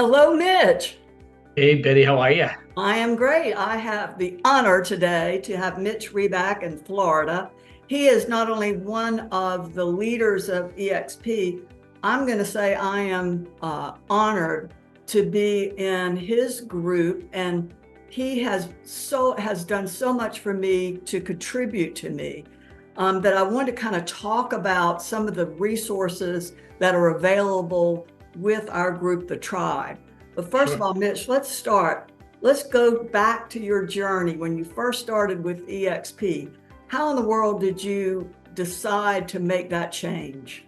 Hello, Mitch. Hey Betty, how are you? I am great. I have the honor today to have Mitch Ribak in Florida. He is not only one of the leaders of EXP, I'm going to say I am honored to be in his group, and he has done so much for me to contribute to me that I want to kind of talk about some of the resources that are available with our group, the Tribe. But first of Sure. all, Mitch, let's start. Let's go back to your journey when you first started with EXP. How in the world did you decide to make that change?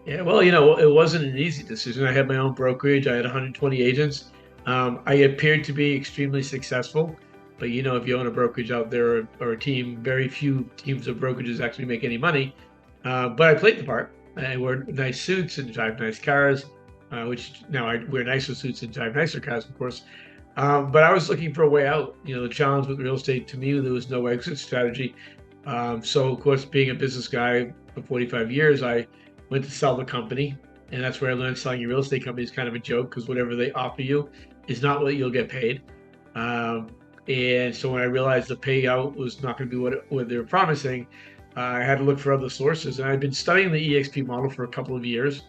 Yeah, well, it wasn't an easy decision. I had my own brokerage. I had 120 agents. I appeared to be extremely successful, but if you own a brokerage out there or a team, very few teams of brokerages actually make any money. But I played the part. I wore nice suits and drive nice cars, which now I wear nicer suits and drive nicer cars, of course. But I was looking for a way out. The challenge with real estate to me, there was no exit strategy. So, of course, being a business guy for 45 years, I went to sell the company. And that's where I learned selling your real estate company is kind of a joke because whatever they offer you is not what you'll get paid. Um, and so when I realized the payout was not going to be what they were promising, I had to look for other sources. And I'd been studying the EXP model for a couple of years.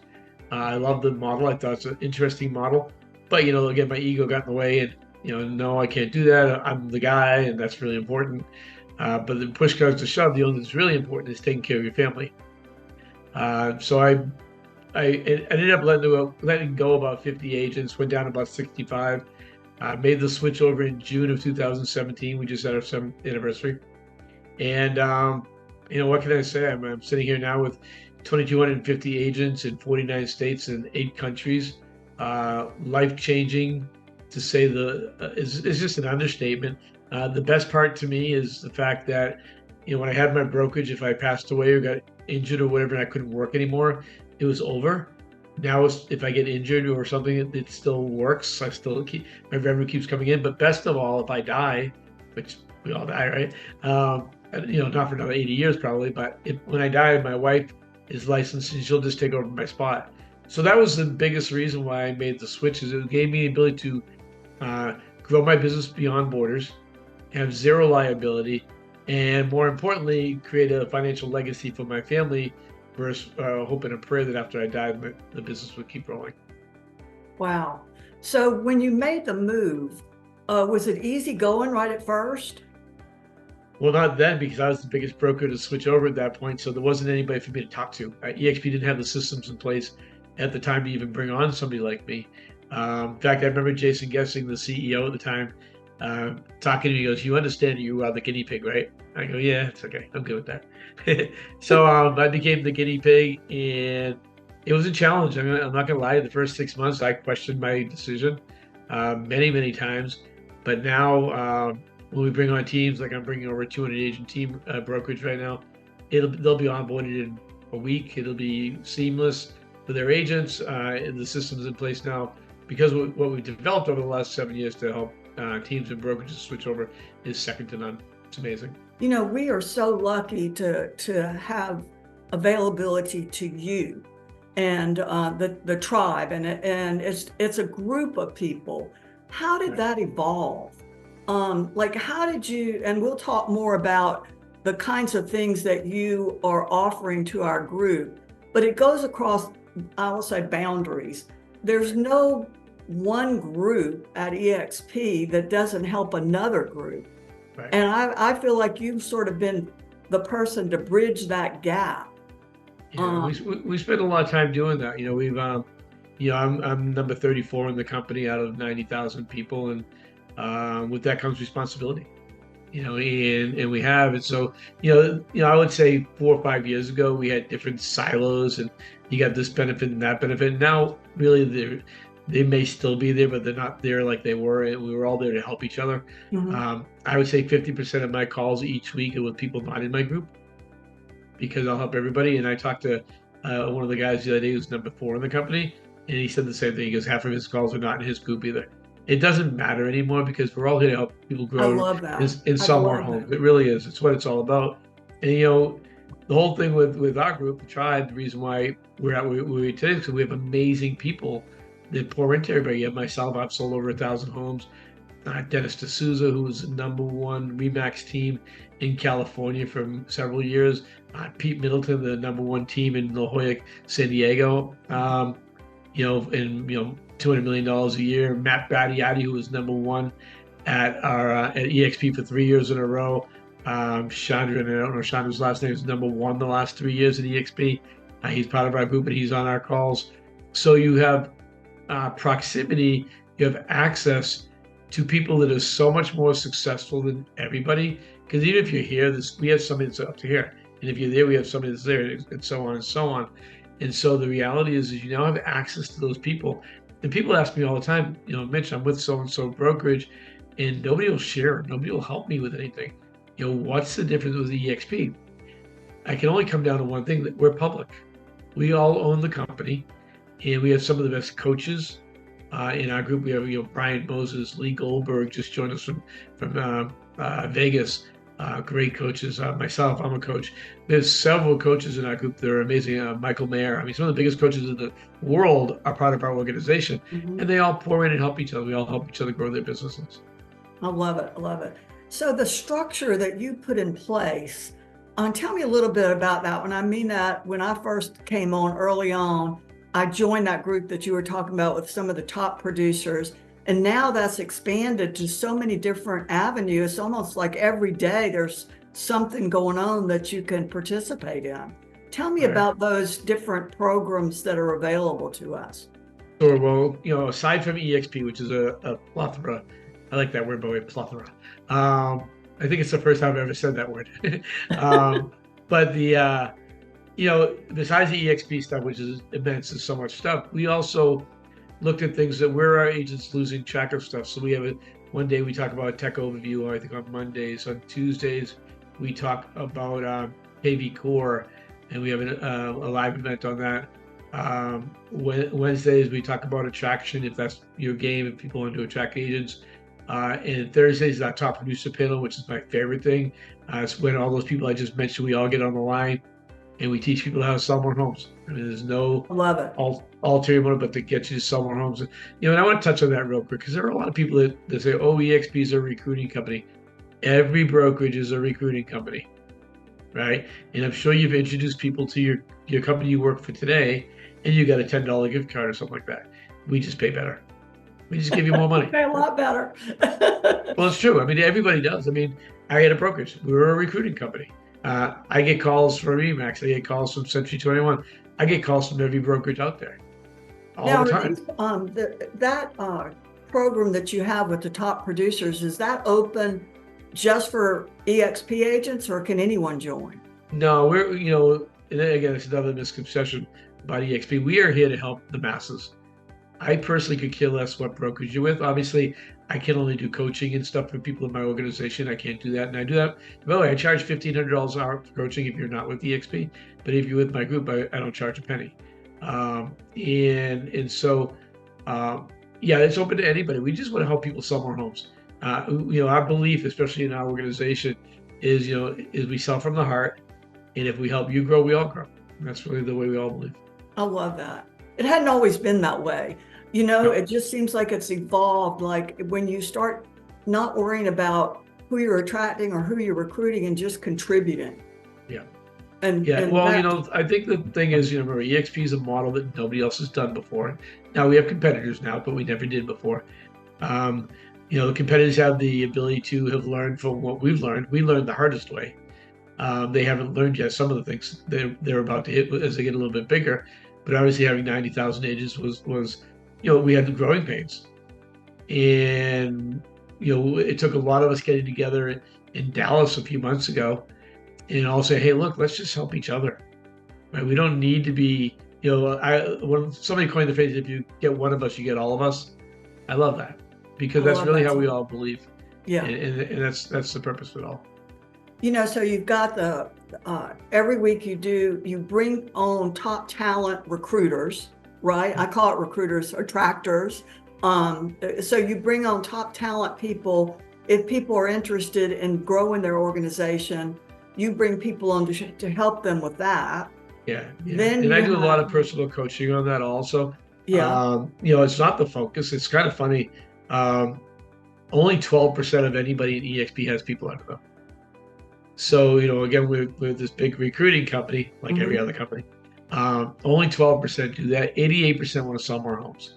I love the model. I thought it's an interesting model. But, again, my ego got in the way and, no, I can't do that. I'm the guy, and that's really important. But the push comes to shove, the only thing that's really important is taking care of your family. So I ended up letting go about 50 agents, went down to about 65. Made the switch over in June of 2017. We just had our 7th anniversary. And, what can I say? I'm sitting here now with 2,250 agents in 49 states and 8 countries. Life-changing, to say is just an understatement. The best part to me is the fact that, when I had my brokerage, if I passed away or got injured or whatever, and I couldn't work anymore, it was over. Now, if I get injured or something, it still works. My revenue keeps coming in. But best of all, if I die, which we all die, right? Not for another 80 years probably, but when I die, my wife is licensed and she'll just take over my spot. So that was the biggest reason why I made the switch. Is it gave me the ability to grow my business beyond borders, have zero liability, and more importantly, create a financial legacy for my family versus hoping and prayer that after I died, the business would keep growing. Wow. So when you made the move, was it easy going right at first? Well, not then because I was the biggest broker to switch over at that point, so there wasn't anybody for me to talk to. EXP didn't have the systems in place at the time to even bring on somebody like me. In fact, I remember Jason Gessing, the CEO at the time, talking to me. He goes, "You understand you are the guinea pig, right?" I go, "Yeah, it's okay. I'm good with that." So I became the guinea pig, and it was a challenge. I mean, I'm not gonna lie. The first 6 months, I questioned my decision many, many times. But now, when we bring on teams, like I'm bringing over a 200 agent team brokerage right now, they'll be onboarded in a week. It'll be seamless for their agents, and the system's in place now because what we've developed over the last 7 years to help teams and brokerages switch over is second to none. It's amazing. We are so lucky to have availability to you and the tribe, and it's a group of people. How did Right. that evolve? Like, how did you? And we'll talk more about the kinds of things that you are offering to our group, but it goes across, I will say, boundaries. There's Right. no one group at EXP that doesn't help another group. Right. And I feel like you've sort of been the person to bridge that gap. Yeah, Um, we spent a lot of time doing that. I'm number 34 in the company out of 90,000 people, and with that comes responsibility. And we have it. So, I would say 4 or 5 years ago, we had different silos and you got this benefit and that benefit. Now, really, they may still be there, but they're not there like they were. And we were all there to help each other. mhm. I would say 50% of my calls each week are with people not in my group because I'll help everybody. And I talked to one of the guys the other day who's number 4 in the company, and he said the same thing. He goes, half of his calls are not in his group either. It doesn't matter anymore because we're all here to help people I grow love that. and I sell more love that. homes. It really is. It's what it's all about. And the whole thing with our group, the tribe, the reason why we're at where we're today is because we have amazing people that pour into everybody. You have myself, I've sold over 1,000 homes. Dennis D'Souza, who was the #1 Remax team in California for several years. Pete Middleton, the #1 team in La Jolla, San Diego. $200 million a year. Matt Battiati, who was #1 at EXP for 3 years in a row. Chandra, and I don't know Chandra's last name, is #1 the last 3 years at EXP. He's part of our group and he's on our calls. So you have proximity, you have access to people that are so much more successful than everybody. Because even if you're here, we have somebody that's up to here. And if you're there, we have somebody that's there, and so on and so on. And so the reality is you now have access to those people. And people ask me all the time, Mitch, I'm with so-and-so brokerage, and nobody will share, nobody will help me with anything. What's the difference with the EXP? I can only come down to one thing, that we're public. We all own the company, and we have some of the best coaches in our group. We have Brian Moses, Lee Goldberg just joined us from Vegas. Great coaches. Myself, I'm a coach. There's several coaches in our group that are amazing. Michael Mayer. I mean, some of the biggest coaches in the world are part of our organization, and they all pour in and help each other. We all help each other grow their businesses. I love it. I love it. So the structure that you put in place, tell me a little bit about that. When I mean that, when I first came on early on, I joined that group that you were talking about with some of the top producers. And now that's expanded to so many different avenues. It's almost like every day there's something going on that you can participate in. Tell me about those different programs that are available to us. Sure. Well, aside from EXP, which is a plethora, I like that word, by the way, plethora. I think it's the first time I've ever said that word. But besides the EXP stuff, which is immense and so much stuff, we also looked at things that where our agents losing track of stuff. So we have one day we talk about a tech overview, I think on Mondays. On Tuesdays, we talk about KV Core, and we have a live event on that. Wednesdays, we talk about attraction, if that's your game, if people want to attract agents. And Thursdays is our top producer panel, which is my favorite thing. It's when all those people I just mentioned, we all get on the line and we teach people how to sell more homes. I mean, there's no ulterior motive but to get you to sell more homes. And I want to touch on that real quick, because there are a lot of people that say, oh, EXP is a recruiting company. Every brokerage is a recruiting company, right? And I'm sure you've introduced people to your company you work for today, and you got a $10 gift card or something like that. We just pay better. We just give you more money. Pay a lot better. Well, it's true. I mean, everybody does. I mean, I had a brokerage. We were a recruiting company. I get calls from Remax. I get calls from Century 21. I get calls from every brokerage out there all the time. That program that you have with the top producers, is that open just for EXP agents, or can anyone join? No, and then again, it's another misconception about EXP. We are here to help the masses. I personally could care less what brokerage you're with. Obviously, I can only do coaching and stuff for people in my organization. I can't do that. And I do that. By the way, I charge $1,500 an hour for coaching if you're not with EXP. But if you're with my group, I don't charge a penny. It's open to anybody. We just want to help people sell more homes. Our belief, especially in our organization, is we sell from the heart. And if we help you grow, we all grow. And that's really the way we all believe. I love that. It hadn't always been that way. No. It just seems like it's evolved. Like when you start not worrying about who you're attracting or who you're recruiting and just contributing. Yeah. I think the thing is, remember, EXP is a model that nobody else has done before. Now we have competitors now, but we never did before. The competitors have the ability to have learned from what we've learned. We learned the hardest way. They haven't learned yet some of the things they're about to hit as they get a little bit bigger. But obviously having 90,000 agents was we had the growing pains. And, it took a lot of us getting together in Dallas a few months ago and all say, hey, look, let's just help each other. Right? We don't need to be, when somebody coined the phrase, if you get one of us, you get all of us. I love that, because that's really how we all believe. Yeah. And that's the purpose of it all. So you've got every week you bring on top talent recruiters, right? I call it recruiters, attractors. So you bring on top talent people. If people are interested in growing their organization, you bring people on to help them with that. Yeah. And I do a lot of personal coaching on that also. Yeah. It's not the focus. It's kind of funny. Um, Only 12% of anybody in EXP has people under them. So, again, we're this big recruiting company, like every Hmm. other company. Only 12% do that. 88% want to sell more homes.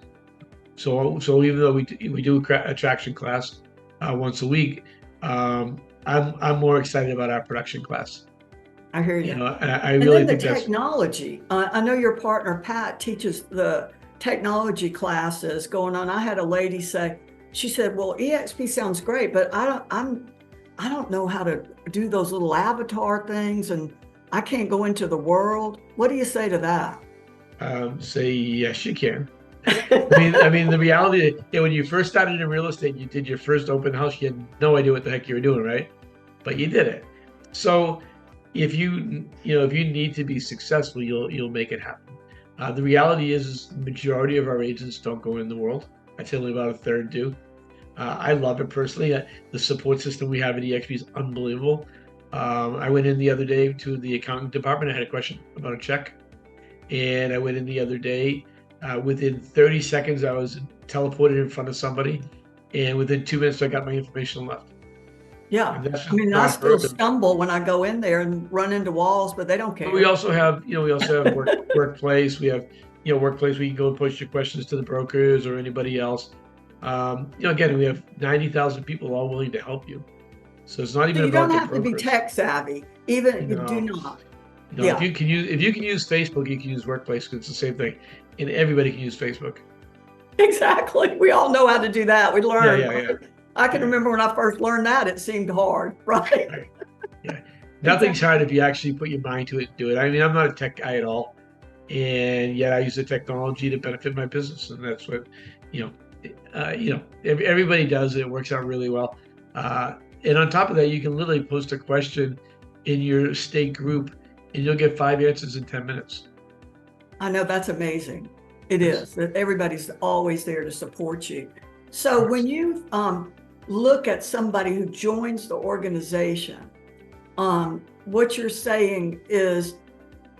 So even though we do attraction class once a week, I'm more excited about our production class. I hear you. And I And really then the think that's technology. I know your partner Pat teaches the technology classes going on. I had a lady say, she said, "Well, EXP sounds great, but I don't know how to do those little avatar things, and I can't go into the world." What do you say to that? say yes, you can. I mean, the reality, when you first started in real estate, you did your first open house, you had no idea what the heck you were doing, right? But you did it. So if you need to be successful, you'll make it happen. The reality is the majority of our agents don't go in the world. I'd say only about a third do. I love it personally. The support system we have at EXP is unbelievable. I went in the other day to the accounting department. I had a question about a check, and I went in the other day. Within 30 seconds, I was teleported in front of somebody, and within 2 minutes, I got my information left. Yeah. And that's I just mean, I not still heard of. stumble when I go in there and run into walls, but they don't But we care. also have, workplace. We have, workplace where you can go and push your questions to the brokers or anybody else. Again, we have 90,000 people all willing to help you. So it's not So even you don't about the have to be brokers. tech savvy, even you do No, not. no. If Yeah, you can use Facebook, you can use workplace because it's the same thing, and everybody can use Facebook. exactly. We all know how to do that. We Yeah, learned, yeah, yeah, right? I can yeah. remember when I first learned that, it seemed hard, right? Right. Yeah. Nothing's Exactly. hard if you actually put your mind to it and do it. I mean, I'm not a tech guy at all, and yet I use the technology to benefit my business, and that's what, you know, everybody does it. It works out really well. And on top of that, you can literally post a question in your state group, and you'll get 5 answers in 10 minutes. I know that's amazing. It Yes, is. Everybody's always there to support you. of So when course. you look at somebody who joins the organization, what you're saying is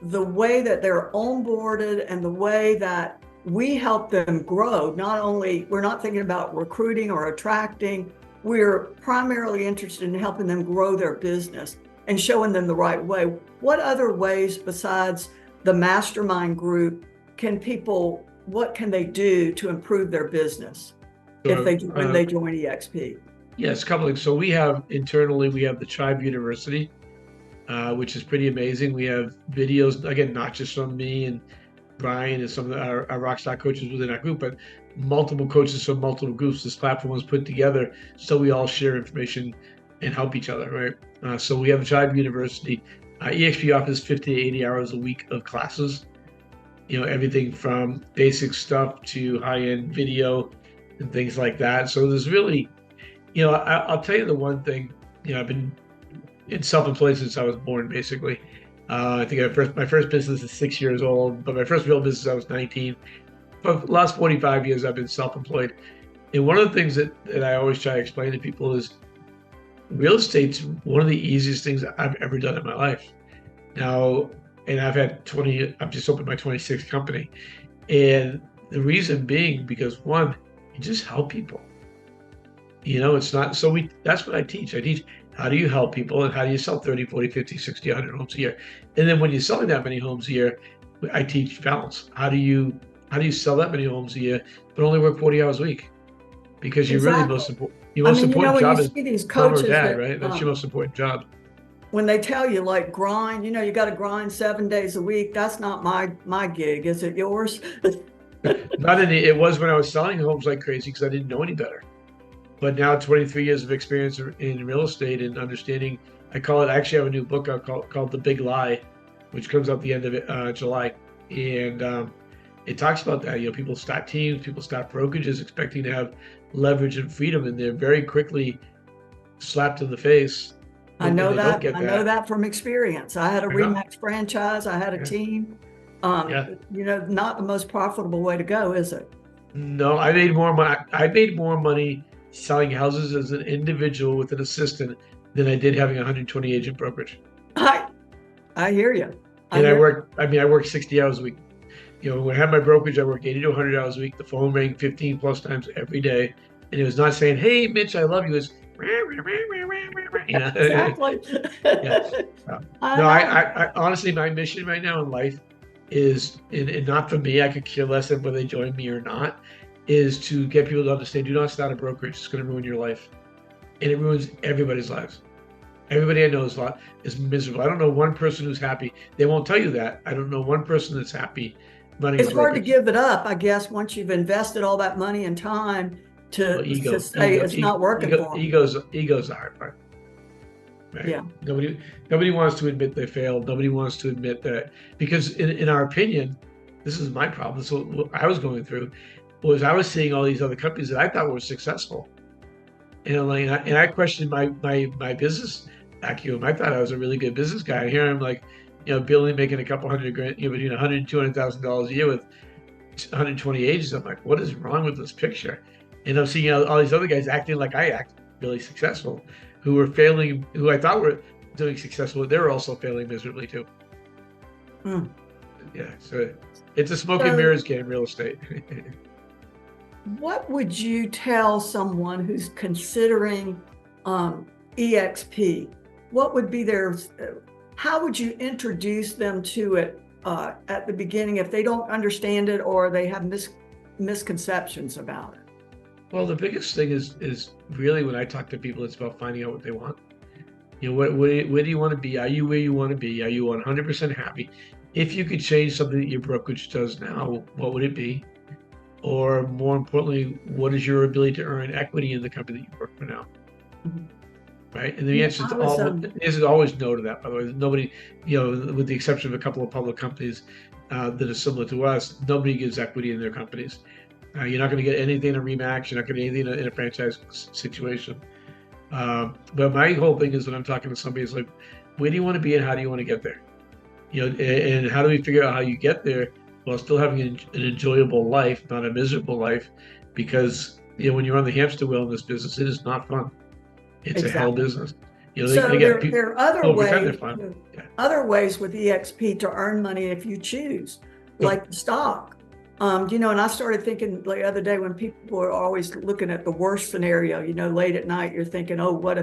the way that they're onboarded and the way that we help them grow. Not only we're not thinking about recruiting or attracting, we're primarily interested in helping them grow their business and showing them the right way. What other ways besides the mastermind group what can they do to improve their business if So, when they join EXP? yes, a couple of things. So we have the Tribe University, which is pretty amazing. We have videos, again, not just from me and Brian and some of our Rockstar coaches within our group, but multiple coaches from multiple groups. This platform was put together so we all share information and help each other, right? So we have a Tribe University. EXP offers 50 to 80 hours a week of classes, everything from basic stuff to high-end video and things like that. So there's really, I'll tell you the one thing, I've been in self-employed since I was born, basically. I think my first business is 6 years old, but my first real business I was 19. For the last 45 years, I've been self-employed. And one of the things that I always try to explain to people is real estate's one of the easiest things I've ever done in my life. Now, and I've just opened my 26th company. And the reason being because one, you just help people. It's not, that's what I teach. I teach how do you help people and how do you sell 30, 40, 50, 60, 100 homes a year. And then when you're selling that many homes a year, I teach balance. How do you sell that many homes a year, but only work 40 hours a week? Because Exactly. your I most mean, important when you job is see these mom or coaches dad, that right? That's your most important job. when they tell you like grind, you got to grind 7 days a week. That's not my gig. Is it yours? It was when I was selling homes like crazy because I didn't know any better. But now 23 years of experience in real estate and understanding, I actually have a new book out called The Big Lie, which comes out the end of July. And it talks about that. People start teams, people start brokerages expecting to have leverage and freedom, and they're very quickly slapped in the face I when know they don't that. get I know that. that from experience. I had a I know. Remax franchise. I had a Yeah. team. Yeah. Not the most profitable way to go, is it? No, I made more money. I made more money selling houses as an individual with an assistant than I did having a 120 agent brokerage. I I hear you. I And hear. I worked 60 hours a week. when I had my brokerage, I worked 80 to 100 hours a week. The phone rang 15 plus times every day. And it was not saying, "Hey, Mitch, I love you." It was, Exactly. yeah. I No, know. I honestly, my mission right now in life is, and not for me, I could care less if whether they join me or not, is to get people to understand, do not start a brokerage. It's going to ruin your life. And it ruins everybody's lives. Everybody I know is miserable. I don't know one person who's happy. They won't tell you that. I don't know one person that's happy running a It's hard to brokerage. give it up, I guess, once you've invested all that money and time Well, to say it's not working for them. ego's the hard part, right? Yeah. Nobody wants to admit they failed. Nobody wants to admit that, because in our opinion, this is my problem. This is what I was going through, was I was seeing all these other companies that I thought were successful, and I questioned my business acumen. I thought I was a really good business guy. Here I'm like, Billy making a couple hundred grand, between 100 and $200,000 a year with 120 agents. I'm like, what is wrong with this picture? And I'm seeing all these other guys acting like I act, really successful, who were failing, who I thought were doing successful. They're also failing miserably too. Hmm. Yeah, so it's a smoke and So, mirrors game, real estate. what would you tell someone who's considering EXP? What would be how would you introduce them to it at the beginning if they don't understand it or they have misconceptions about it? Well, the biggest thing is really, when I talk to people, it's about finding out what they want. Where do you want to be? Are you where you want to be? Are you 100% happy? If you could change something that your brokerage does now, what would it be? Or more importantly, what is your ability to earn equity in the company that you work for now? Mhm. Right? And the Yeah, answer is always no to that, by the way. Nobody, with the exception of a couple of public companies that are similar to us, nobody gives equity in their companies. You're not going to get anything in a Remax. You're not going to get anything in a franchise situation. But my whole thing is, when I'm talking to somebody, it's like, where do you want to be and how do you want to get there? And how do we figure out how you get there while still having an enjoyable life, not a miserable life? Because when you're on the hamster wheel in this business, it is not fun. It's a hell exactly. business. They So get there are people pretend they're fun. Yeah. other ways with EXP to earn money if you choose, So, like stock. And I started thinking the other day, when people are always looking at the worst scenario, late at night, you're thinking, oh, what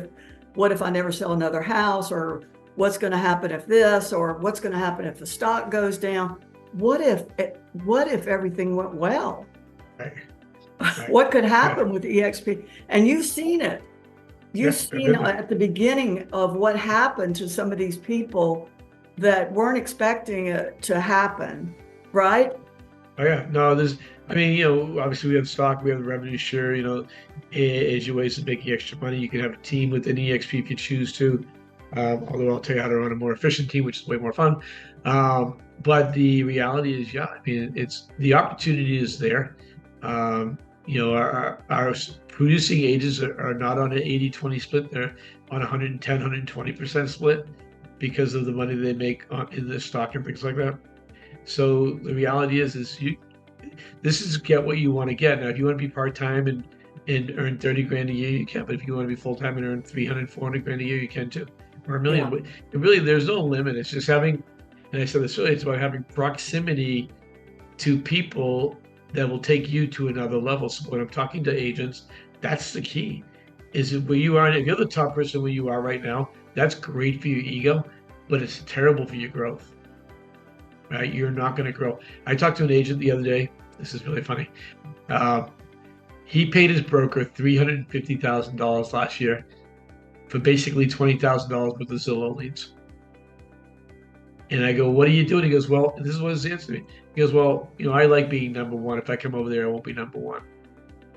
if I never sell another house, or what's going to happen if this, or what's going to happen if the stock goes down? What if everything went well? right, What could right. happen with EXP? And you've seen it. You've Yeah, I've seen been there. at the beginning of what happened to some of these people that weren't expecting it to happen, right? Oh yeah, no, obviously we have stock, we have the revenue share, as your ways of making extra money. You can have a team within EXP if you choose to. Although I'll tell you how to run a more efficient team, which is way more fun. But the reality is, yeah, it's the opportunity is there. Our producing agents are not on an 80-20 split. They're on 110, 120% split because of the money they make in the stock and things like that. So the reality is this is get what you want to get. Now, if you want to be part-time and earn 30 grand a year, you can. But if you want to be full-time and earn 300, 400 grand a year, you can too, or a million. Yeah. But really, there's no limit. It's just having, and I said this earlier, it's about having proximity to people that will take you to another level. So when I'm talking to agents, that's the key. Is it where you are? If you're the top person where you are right now, that's great for your ego, but it's terrible for your growth. Right? You're not going to grow. I talked to an agent the other day. This is really funny. He paid his broker $350,000 last year for basically $20,000 worth of Zillow leads. And I go, what are you doing? He goes, well, this is what his answer to me. He goes, well, I like being number one. If I come over there, I won't be number one.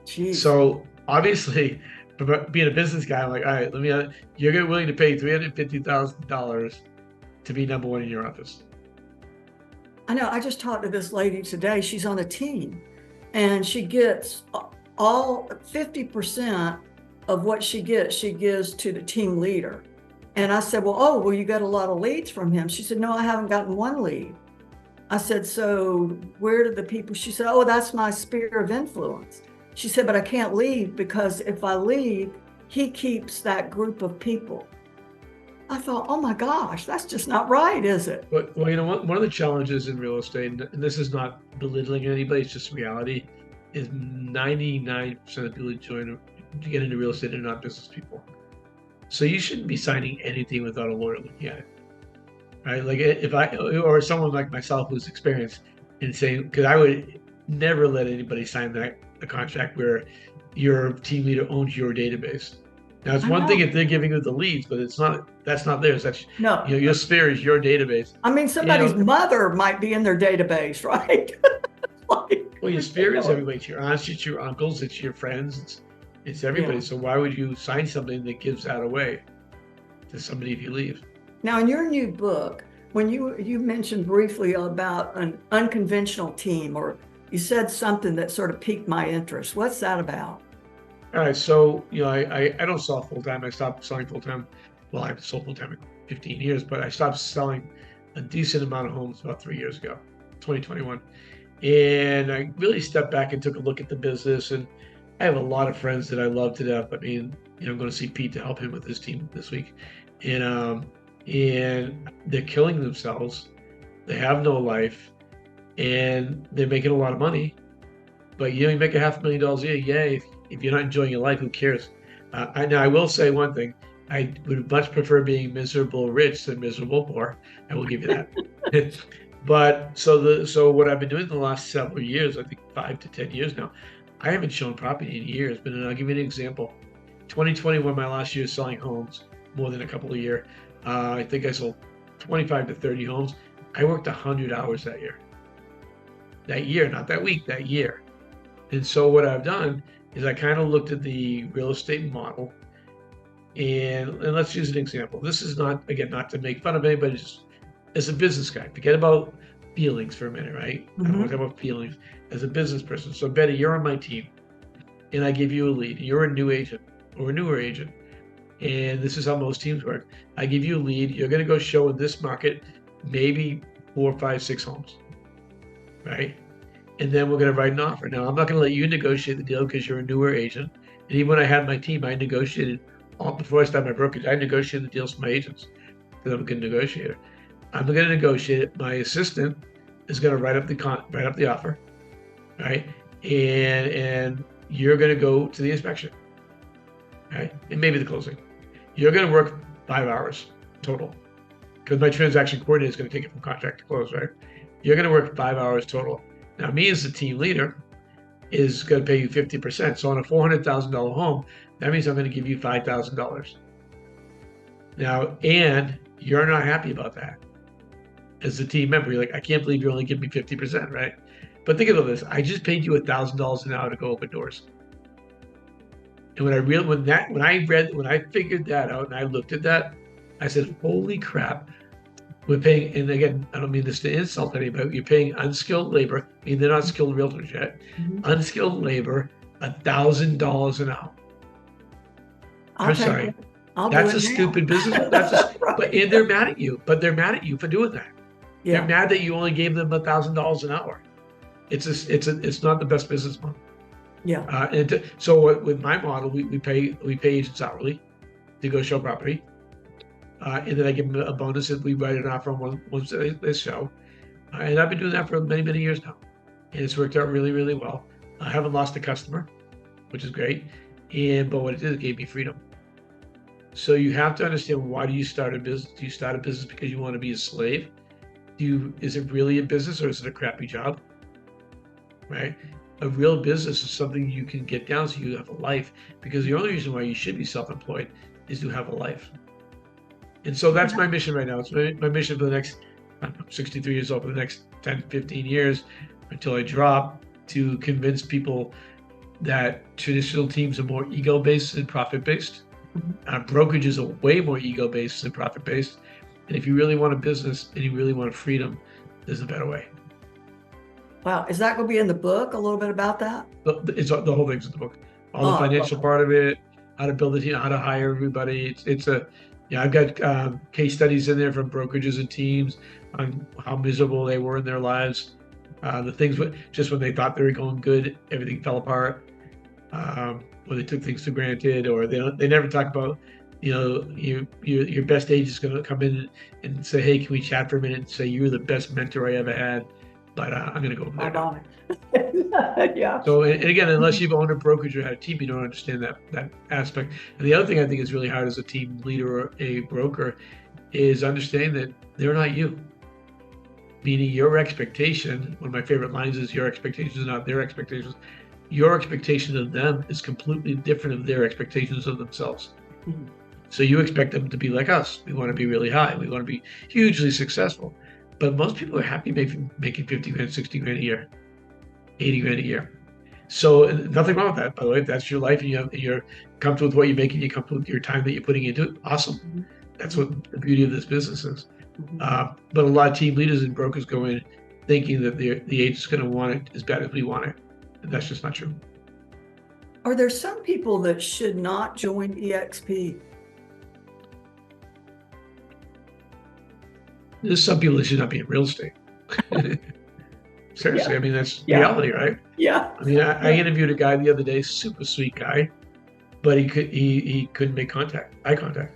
Jeez. So obviously, being a business guy, I'm like, all right, you're willing to pay $350,000 to be number one in your office. I know. I just talked to this lady today. She's on a team, and she gets all 50% of what she gives to the team leader. And I said, well, you got a lot of leads from him. She said, no, I haven't gotten one lead. I said, so where did the people? She said, oh, that's my sphere of influence. She said, but I can't leave, because if I leave, he keeps that group of people. I thought, oh my gosh, that's just not right, is it? But well, you know what? One of the challenges in real estate, and this is not belittling anybody, it's just reality, is 99% of people who to get into real estate are not business people. So you shouldn't be signing anything without a lawyer looking at it, right? Like if I or someone like myself who's experienced in saying, because I would never let anybody sign a contract where your team leader owns your database. Now it's I one thing know. if they're giving you the leads, but that's not theirs. That's No, your sphere is your database. I mean, You somebody's know, mother might be in their database, right? Like, well, your sphere is ridiculous. everybody. It's your aunts, it's your uncles, it's your friends, it's Yeah. everybody. So why would you sign something that gives that away to somebody if you leave? Now, in your new book, when you mentioned briefly about an unconventional team, or you said something that sort of piqued my interest. What's that about? All right, so I don't sell full time. I stopped selling full time. Well, I've sold full time in 15 years, but I stopped selling a decent amount of homes about 3 years ago, 2021. And I really stepped back and took a look at the business. And I have a lot of friends that I love to death. I mean, I'm going to see Pete to help him with his team this week, and they're killing themselves. They have no life, and they're making a lot of money. But you make $500,000 a year, yay! If you're not enjoying your life, who cares? I will say one thing: I would much prefer being miserable rich than miserable poor. I will give you that. But so what I've been doing the last several years, I think 5 to 10 years now, I haven't shown property in years. But I'll give you an example. 2021, my last year selling homes, more than a couple of years. I think I sold 25 to 30 homes. I worked 100 hours that year. That year, not that week, that year. And so what I've done is I kind of looked at the real estate model, and let's use an example. This is not, again, not to make fun of anybody, just as a business guy. Forget about feelings for a minute, right? I don't want to talk about feelings as a business person. So Betty, you're on my team, and I give you a lead. You're a new agent or a newer agent, and this is how most teams work. I give you a lead. You're going to go show in this market maybe 4, 5, 6 homes, right? And then we're going to write an offer. Now, I'm not going to let you negotiate the deal because you're a newer agent. And even when I had my team, I negotiated before I started my brokerage. I negotiated the deals for my agents because I'm a good negotiator. I'm going to negotiate it. My assistant is going to write up the offer, right? And you're going to go to the inspection, right? And maybe the closing. You're going to work 5 hours total because my transaction coordinator is going to take it from contract to close, right? You're going to work 5 hours total. Now, me as the team leader is going to pay you 50%. So on a $400,000 home, that means I'm going to give you $5,000. Now, and you're not happy about that. As a team member, you're like, I can't believe you're only giving me 50%, right? But think about this. I just paid you $1,000 an hour to go open doors. And when I figured that out and I looked at that, I said, holy crap. We're paying, and again, I don't mean this to insult anybody, you're paying unskilled labor. I mean, they're not skilled realtors yet. Unskilled labor, $1,000 an hour. I'm sorry. That's a stupid business. But and they're mad at you. But they're mad at you for doing that. Yeah. They're mad that you only gave them $1,000 an hour. It's not the best business model. Yeah. So with my model, we pay agents hourly to go show property. And then I give them a bonus if we write an offer on once they show. And I've been doing that for many, many years now. And it's worked out really, really well. I haven't lost a customer, which is great. But what it did, it gave me freedom. So you have to understand, why do you start a business? Do you start a business because you want to be a slave? Is it really a business, or is it a crappy job? Right? A real business is something you can get down so you have a life, because the only reason why you should be self-employed is to have a life. And so that's my mission right now. It's my mission for the next, I'm 63 years old, for the next 10, 15 years until I drop, to convince people that traditional teams are more ego-based than profit-based. Brokerages are way more ego-based than profit-based. And if you really want a business and you really want freedom, there's a better way. Wow. Is that going to be in the book, a little bit about that? It's the whole thing's in the book. All the financial part of it, how to build a team, how to hire everybody. I've got case studies in there from brokerages and teams on how miserable they were in their lives. The things just when they thought they were going good, everything fell apart. Or they took things for granted, or they never talk about your best agent is going to come in and say, hey, can we chat for a minute and say you're the best mentor I ever had, but I'm going to go over there now. Yeah. So, and again, unless you've owned a brokerage or had a team, you don't understand that aspect. And the other thing I think is really hard as a team leader or a broker is understanding that they're not you. Meaning your expectation, one of my favorite lines is your expectations are not their expectations. Your expectation of them is completely different of their expectations of themselves. Mm-hmm. So you expect them to be like us. We want to be really high. We want to be hugely successful. But most people are happy making 50 grand, 60 grand a year, 80 grand a year. So nothing wrong with that, by the way. If that's your life and you're comfortable with what you're making, you're comfortable with your time that you're putting into it, awesome. Mm-hmm. That's what the beauty of this business is. Mm-hmm. But a lot of team leaders and brokers go in thinking that the agent's going to want it as bad as we want it. And that's just not true. Are there some people that should not join EXP? There's some people that should not be in real estate. Seriously, yeah. I mean, that's reality, right? Yeah. I mean, I interviewed a guy the other day, super sweet guy, but he couldn't make eye contact.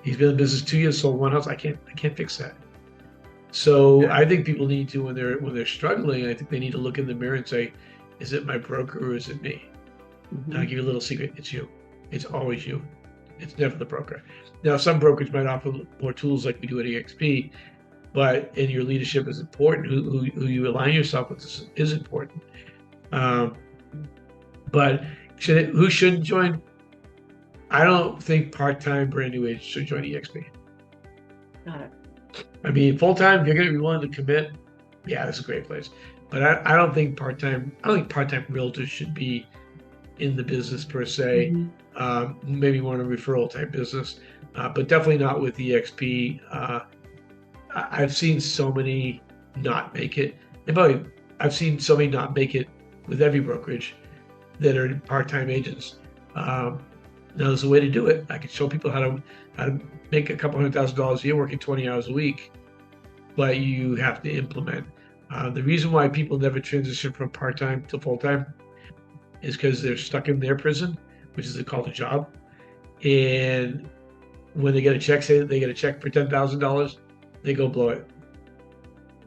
He's been in business 2 years, sold one house. I can't fix that. So I think people need to, when they're struggling, I think they need to look in the mirror and say, is it my broker or is it me? Mm-hmm. I'll give you a little secret. It's you. It's always you. It's never the broker. Now, some brokers might offer more tools like we do at EXP, but in your leadership is important. Who you align yourself with is important. But who shouldn't join? I don't think part-time brand new agents should join EXP. Got it. I mean, full-time, if you're going to be willing to commit, yeah, that's a great place. But I don't think part-time realtors should be in the business per se. Mm-hmm. Maybe more in a referral type business, but definitely not with EXP. I've seen so many not make it. And by the way, I've seen so many not make it with every brokerage that are part-time agents. Now there's a way to do it. I can show people how to make a couple $100,000 a year working 20 hours a week, but you have to implement. The reason why people never transition from part-time to full-time is because they're stuck in their prison, which is called a job. And when they get a check, say that they get a check for $10,000, they go blow it.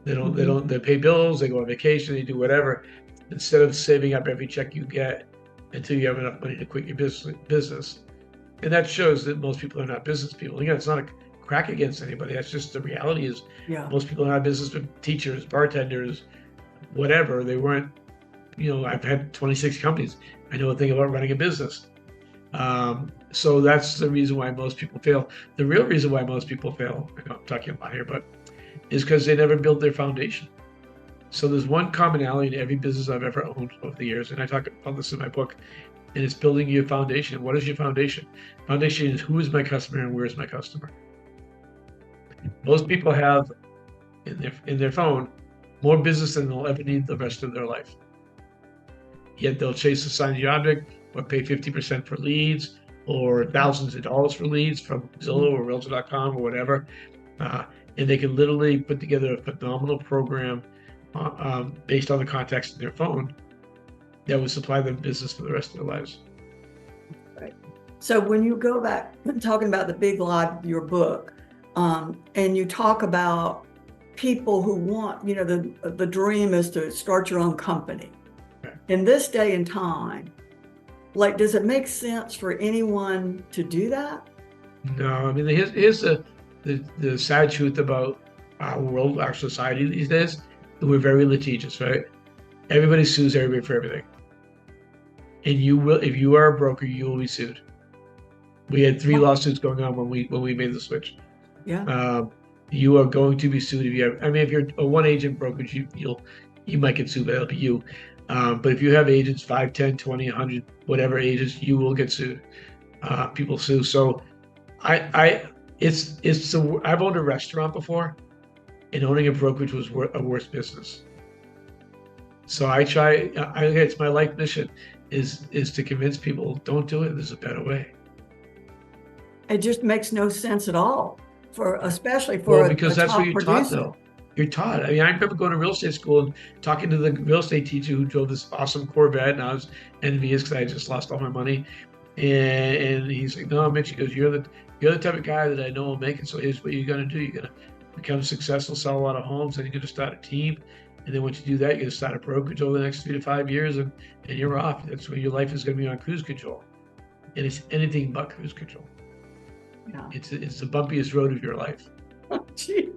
They pay bills, they go on vacation, they do whatever, instead of saving up every check you get until you have enough money to quit your business. And that shows that most people are not business people. Again, it's not a crack against anybody. That's just the reality is most people are not business with teachers, bartenders, whatever. They weren't, I've had 26 companies. I know a thing about running a business. So that's the reason why most people fail. The real reason why most people fail, I know I'm talking a lot here, but is because they never built their foundation. So there's one commonality in every business I've ever owned over the years, and I talk about this in my book, and it's building your foundation. What is your foundation? Foundation is who is my customer and where is my customer? Most people have in their phone more business than they'll ever need the rest of their life. Yet they'll chase a shiny object or pay 50% for leads or thousands of dollars for leads from Zillow or Realtor.com or whatever. And they can literally put together a phenomenal program based on the contacts in their phone that would supply them business for the rest of their lives. Right. So when you go back talking about the big lie of your book, and you talk about people who want, the dream is to start your own company. Okay. In this day and time, does it make sense for anyone to do that? No, I mean, here's the sad truth about our world, our society these days. We're very litigious, right? Everybody sues everybody for everything. And you will, if you are a broker, you will be sued. We had 3 lawsuits going on when we made the switch. Yeah. You are going to be sued if you're a one agent brokerage, you might get sued, but that'll be you. But if you have agents, 5, 10, 20, 100, whatever agents, you will get sued. People sue. So I've owned a restaurant before, and owning a brokerage was a worse business. So it's my life mission is to convince people, don't do it. There's a better way. It just makes no sense at all, especially for because that's what you're producer. Taught, though. You're taught. I mean, I remember going to real estate school and talking to the real estate teacher who drove this awesome Corvette, and I was envious because I had just lost all my money. And he's like, no, Mitch, he goes, you're the type of guy that I know will make it. So here's what you're gonna do. You're gonna become successful, sell a lot of homes, then you're gonna start a team. And then once you do that, you're gonna start a brokerage over the next 3 to 5 years, and you're off. That's when your life is gonna be on cruise control. And it's anything but cruise control. Yeah. It's the bumpiest road of your life. Gee.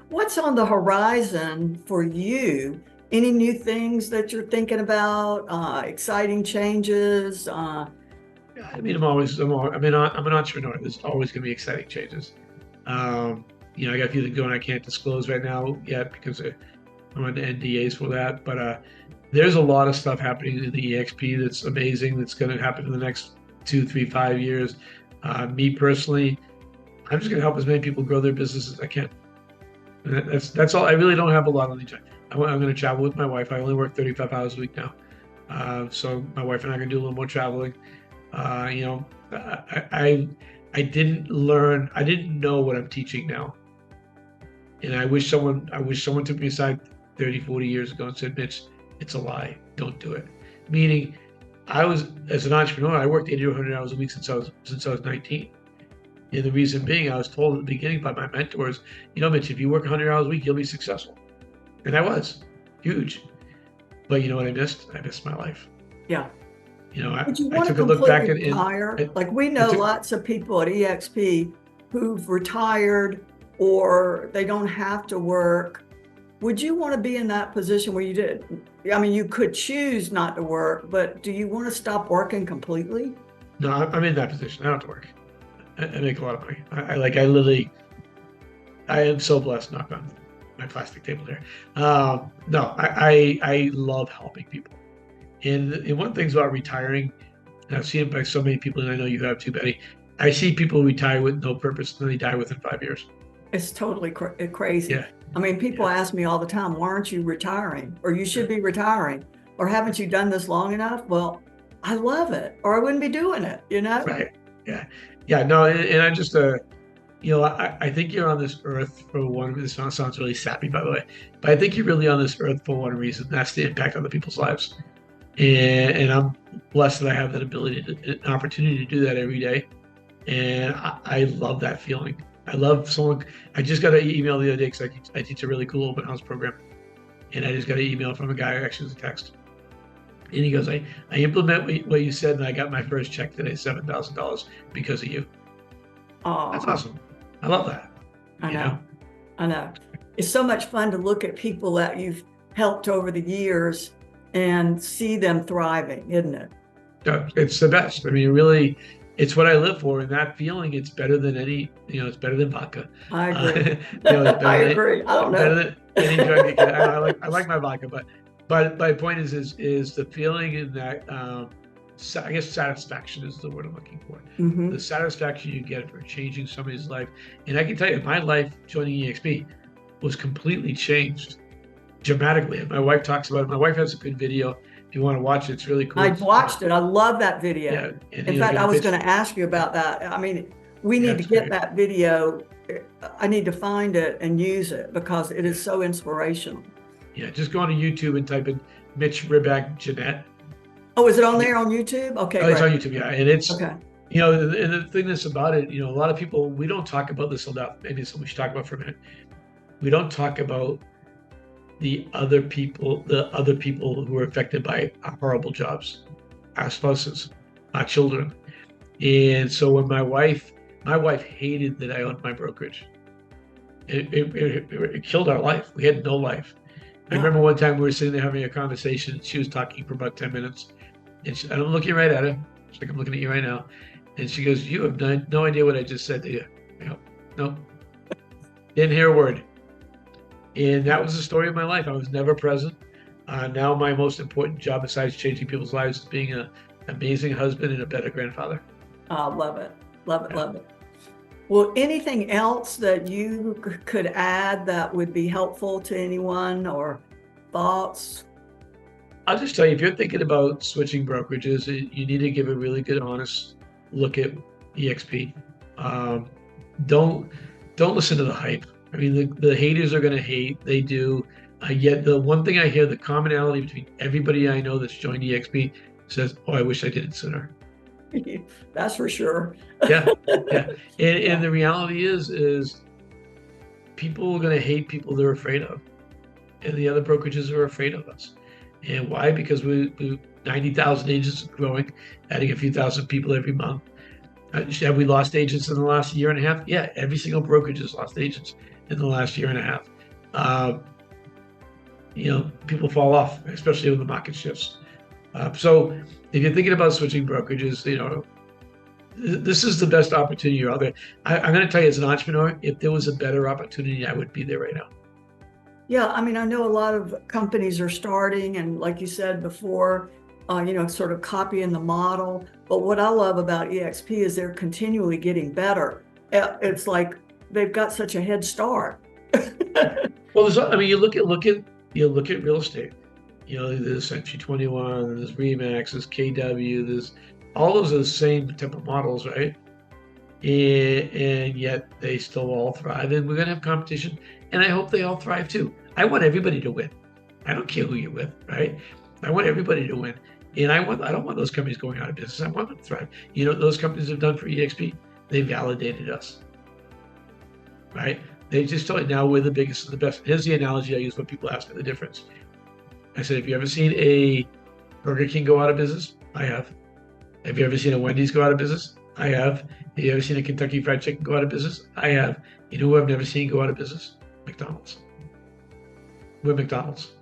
What's on the horizon for you? Any new things that you're thinking about? Exciting changes? I mean, I'm an entrepreneur. There's always going to be exciting changes. I got a few things going I can't disclose right now yet because I'm on NDAs for that. But there's a lot of stuff happening in the EXP that's amazing. That's going to happen in the next 2, 3, 5 years. Me personally, I'm just going to help as many people grow their business as I can. And that's all. I really don't have a lot on the agenda. I'm going to travel with my wife. I only work 35 hours a week now. So my wife and I are going to do a little more traveling. I didn't know what I'm teaching now. And I wish someone took me aside 30, 40 years ago and said, Mitch, it's a lie. Don't do it. Meaning as an entrepreneur, I worked 80 to 100 hours a week since I was 19. And the reason being, I was told at the beginning by my mentors, Mitch, if you work 100 hours a week, you'll be successful. And I was huge. But you know what I missed? I missed my life. Yeah. I took a look back and retire? Like we know lots of people at EXP who've retired or they don't have to work. Would you want to be in that position where you did? I mean, you could choose not to work, but do you want to stop working completely? No, I'm in that position. I don't have to work. I make a lot of money. I am so blessed, knock on my plastic table there. No, I love helping people. And one thing's about retiring, and I've seen it by so many people, and I know you have too, Betty. I see people retire with no purpose, and then they die within 5 years. It's totally crazy. Yeah. I mean, people ask me all the time, why aren't you retiring? Or you should be retiring. Or haven't you done this long enough? Well, I love it, or I wouldn't be doing it, Right. Yeah. Yeah. No, and I just, I think you're on this earth for one. This sounds really sappy, by the way, but I think you're really on this earth for one reason. That's the impact on the people's lives. And I'm blessed that I have that ability, an opportunity to do that every day. And I love that feeling. I love someone. I just got an email the other day because I teach a really cool open house program. And I just got an email from a guy, actually it was a text. And he goes, I implement what you said, and I got my first check today, $7,000 because of you. Oh, that's awesome. I love that. I know. It's so much fun to look at people that you've helped over the years and see them thriving, isn't it? It's the best. I mean, really, it's what I live for. And that feeling, it's better than it's better than vodka. I agree. I agree. I don't know. Better than any drug. I like my vodka, but my point is the feeling in that, I guess satisfaction is the word I'm looking for. Mm-hmm. The satisfaction you get for changing somebody's life. And I can tell you, my life joining EXP was completely changed dramatically. And my wife talks about it. My wife has a good video. If you want to watch it, it's really cool. I've watched it. I love that video. Yeah. In fact, I was going to ask you about that. I mean, we need to get that video. I need to find it and use it because it is so inspirational. Yeah, just go on to YouTube and type in Mitch Ribak Jeanette. Oh, is it on there on YouTube? Okay, it's on YouTube, yeah. And it's, okay. And the thing that's about it, a lot of people, we don't talk about this enough. Maybe it's something we should talk about for a minute. We don't talk about the other people who are affected by horrible jobs, our spouses, our children. And so when my wife hated that I owned my brokerage. It killed our life. We had no life. I remember one time we were sitting there having a conversation. She was talking for about 10 minutes. And I'm looking right at her. She's like, I'm looking at you right now. And she goes, you have no idea what I just said to you. I go, no. Didn't hear a word. And that was the story of my life. I was never present. Now my most important job besides changing people's lives is being an amazing husband and a better grandfather. Oh, love it. Love it. Love it. Well, anything else that you could add that would be helpful to anyone or thoughts? I'll just tell you, if you're thinking about switching brokerages, you need to give a really good, honest look at EXP. Don't listen to the hype. I mean, the haters are going to hate. They do. Yet the one thing I hear, the commonality between everybody I know that's joined EXP says, oh, I wish I did it sooner. That's for sure. Yeah, yeah. And Yeah. the reality is people are going to hate people they're afraid of, and the other brokerages are afraid of us. And why? Because we 90,000 agents growing, adding a few thousand people every month. Have we lost agents in the last year and a half? Yeah, every single brokerage has lost agents in the last year and a half. Uh, people fall off, especially when the market shifts. So if you're thinking about switching brokerages, this is the best opportunity out there. I'm going to tell you, as an entrepreneur, if there was a better opportunity, I would be there right now. Yeah, I mean, I know a lot of companies are starting, and like you said before, sort of copying the model. But what I love about EXP is they're continually getting better. It's like they've got such a head start. Well, I mean, you look at real estate. There's Century 21, there's Remax, there's KW, there's all those are the same type of models, right? And yet they still all thrive, and we're gonna have competition, and I hope they all thrive too. I want everybody to win. I don't care who you're with, right? I want everybody to win, and I don't want those companies going out of business. I want them to thrive. Those companies have done for EXP. They validated us, right? They just told you now we're the biggest and the best. Here's the analogy I use when people ask me the difference. I said, have you ever seen a Burger King go out of business? I have. Have you ever seen a Wendy's go out of business? I have. Have you ever seen a Kentucky Fried Chicken go out of business? I have. You know who I've never seen go out of business? McDonald's. We're McDonald's.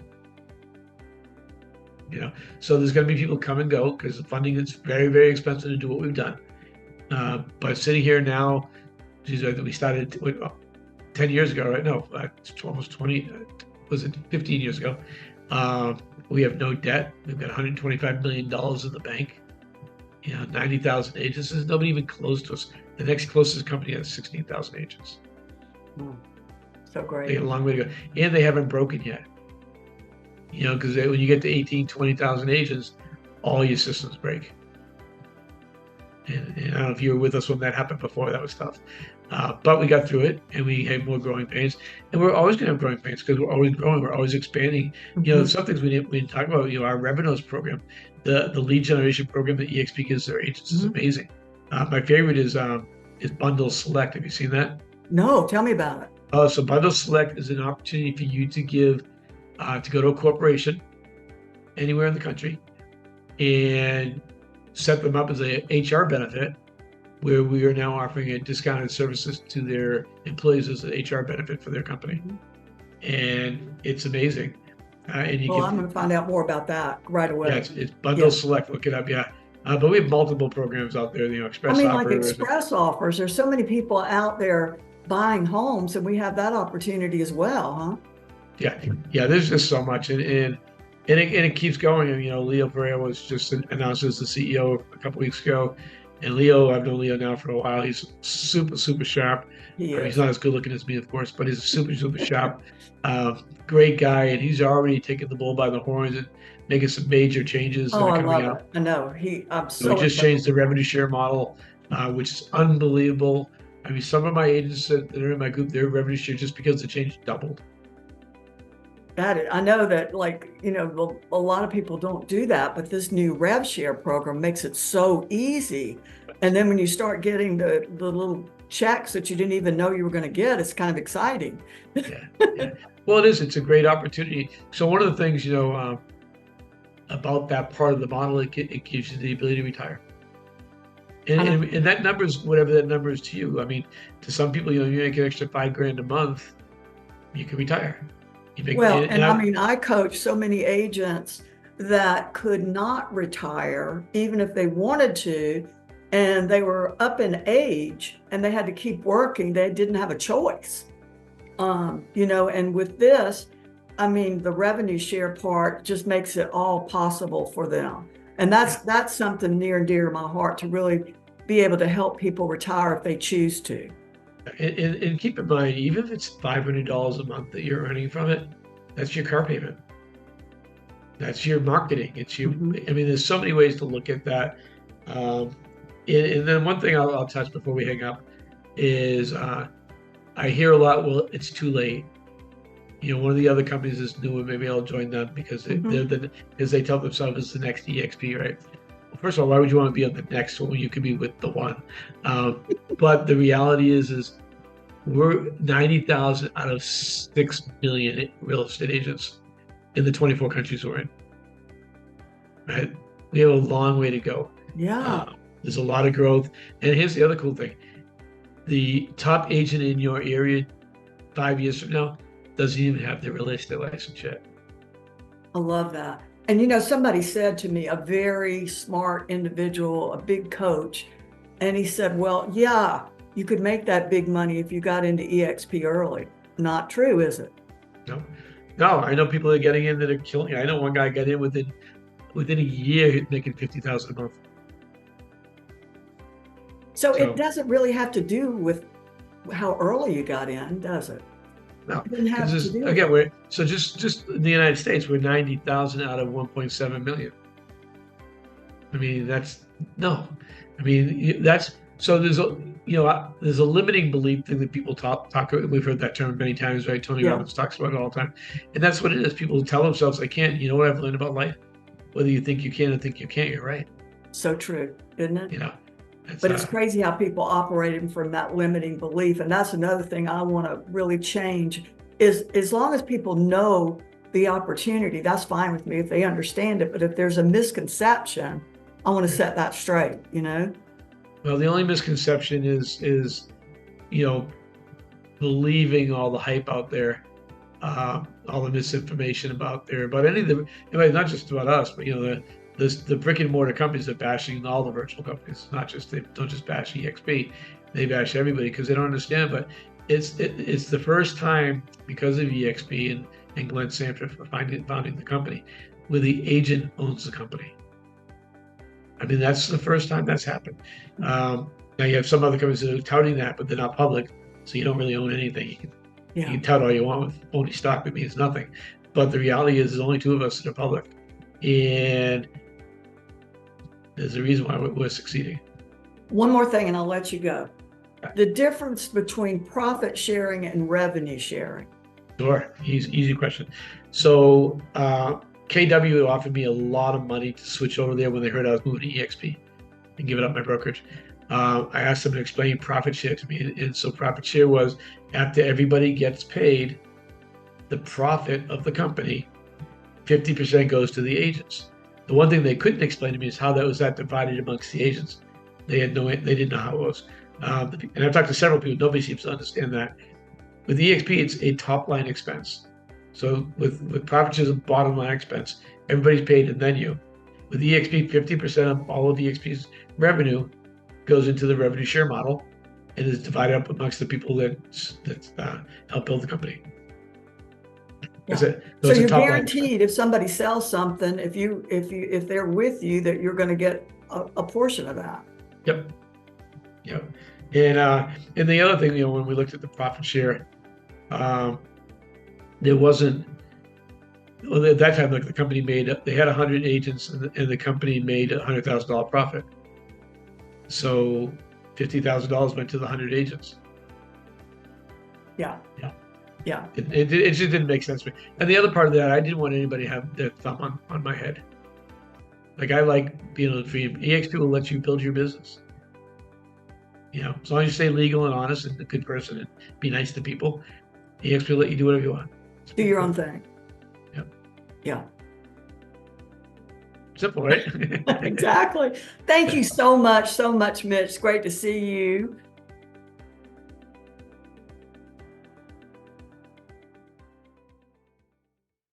So there's going to be people come and go because the funding is very, very expensive to do what we've done. But sitting here now, we started 10 years ago, right? No, it's almost 20. Was it 15 years ago? We have no debt. We've got $125 million in the bank. 90,000 agents. There's nobody even close to us. The next closest company has 16,000 agents. So great. They got a long way to go. And they haven't broken yet. Because when you get to 18, 20,000 agents, all your systems break. And I don't know if you were with us when that happened before. That was tough. But we got through it, and we had more growing pains. And we're always going to have growing pains because we're always growing. We're always expanding. Some things we didn't talk about, our revenues program, the lead generation program that EXP gives their agents is amazing. My favorite is Bundle Select. Have you seen that? No, tell me about it. So Bundle Select is an opportunity for you to give, to go to a corporation anywhere in the country and set them up as a HR benefit, where we are now offering a discounted services to their employees as an HR benefit for their company. And it's amazing. I'm going to find out more about that right away. Yeah, it's Bundle Select. Look it up. Yeah. But we have multiple programs out there, Express offers. Like Express offers. There's so many people out there buying homes, and we have that opportunity as well, huh? Yeah. There's just so much, and it keeps going. And Leo Pereira was just announced as the CEO a couple weeks ago. And Leo, I've known Leo now for a while. He's super, super sharp. He's not as good looking as me, of course, but he's super, super sharp. Great guy, and he's already taken the bull by the horns and making some major changes that are coming out. I know. So we just changed the revenue share model, which is unbelievable. I mean, some of my agents that are in my group, their revenue share just because the change doubled. I know that, a lot of people don't do that, but this new rev share program makes it so easy. And then when you start getting the little checks that you didn't even know you were going to get, it's kind of exciting. Yeah. Well, it is. It's a great opportunity. So one of the things, about that part of the model, it gives you the ability to retire. And that number is whatever that number is to you. I mean, to some people, you make an extra $5,000 a month, you can retire. I coach so many agents that could not retire even if they wanted to, and they were up in age and they had to keep working. They didn't have a choice. And with this, the revenue share part just makes it all possible for them. And that's something near and dear to my heart, to really be able to help people retire if they choose to. And keep in mind, even if it's $500 a month that you're earning from it, that's your car payment. That's your marketing. It's your. There's so many ways to look at that. And then one thing I'll touch before we hang up is I hear a lot. Well, it's too late. One of the other companies is new, and maybe I'll join them because they tell themselves it's the next EXP, right? First of all, why would you want to be on the next one when you could be with the one? Um, but the reality is we're 90,000 out of 6 million real estate agents in the 24 countries we're in, right? We have a long way to go. Yeah. There's a lot of growth. And here's the other cool thing. The top agent in your area 5 years from now doesn't even have their real estate license yet. I love that. And somebody said to me, a very smart individual, a big coach, and he said, well, yeah, you could make that big money if you got into EXP early. Not true, is it? No, no. I know people that are getting in that are killing. I know one guy got in within a year making 50,000 a month. So it doesn't really have to do with how early you got in, does it? No, It didn't have to do again, we're so just in the United States, we're 90,000 out of 1.7 million. I mean, that's no. I mean, that's so there's a limiting belief thing that people talk. We've heard that term many times, right? Tony Yeah. Robbins talks about it all the time, and that's what it is. People tell themselves they can't. You know what I've learned about life? Whether you think you can or think you can't, you're right. So true, isn't it? You know, But it's crazy how people operating from that limiting belief. And that's another thing I want to really change is as long as people know the opportunity, that's fine with me if they understand it. But if there's a misconception, I want to set that straight, Well, the only misconception is believing all the hype out there, all the misinformation about any of not just about us, but the brick and mortar companies are bashing all the virtual companies. They don't just bash EXP, they bash everybody because they don't understand. But it's the first time because of EXP and Glenn Sanford for founding the company, where the agent owns the company. I mean, that's the first time that's happened. Now you have some other companies that are touting that, but they're not public, so you don't really own anything. You can tout all you want with owning stock, it means nothing. But the reality is, there's only two of us that are public, and there's a reason why we're succeeding. One more thing, and I'll let you go. The difference between profit sharing and revenue sharing. Sure, easy question. So KW offered me a lot of money to switch over there when they heard I was moving to EXP and giving up my brokerage. I asked them to explain profit share to me, and so profit share was after everybody gets paid, the profit of the company, 50% goes to the agents. The one thing they couldn't explain to me is how that was divided amongst the agents. They didn't know how it was. And I've talked to several people, nobody seems to understand that. With EXP, it's a top line expense. So with profit share is a bottom line expense. Everybody's paid and then you. With EXP, 50% of all of EXP's revenue goes into the revenue share model and is divided up amongst the people that help build the company. Yeah. So you're guaranteed if somebody sells something, if they're with you, that you're going to get a portion of that. Yep. And the other thing, when we looked at the profit share, there wasn't. Well, at that time, like the company they had 100 agents, and the company made $100,000 profit. So $50,000 went to the 100 agents. Yeah. It just didn't make sense to me. And the other part of that, I didn't want anybody to have their thumb on my head. Like, I like being able to freedom. EXP will let you build your business. As long as you stay legal and honest and a good person and be nice to people, EXP will let you do whatever you want. Do your own thing. Yeah. Simple, right? Exactly. Thank you so much, Mitch. It's great to see you.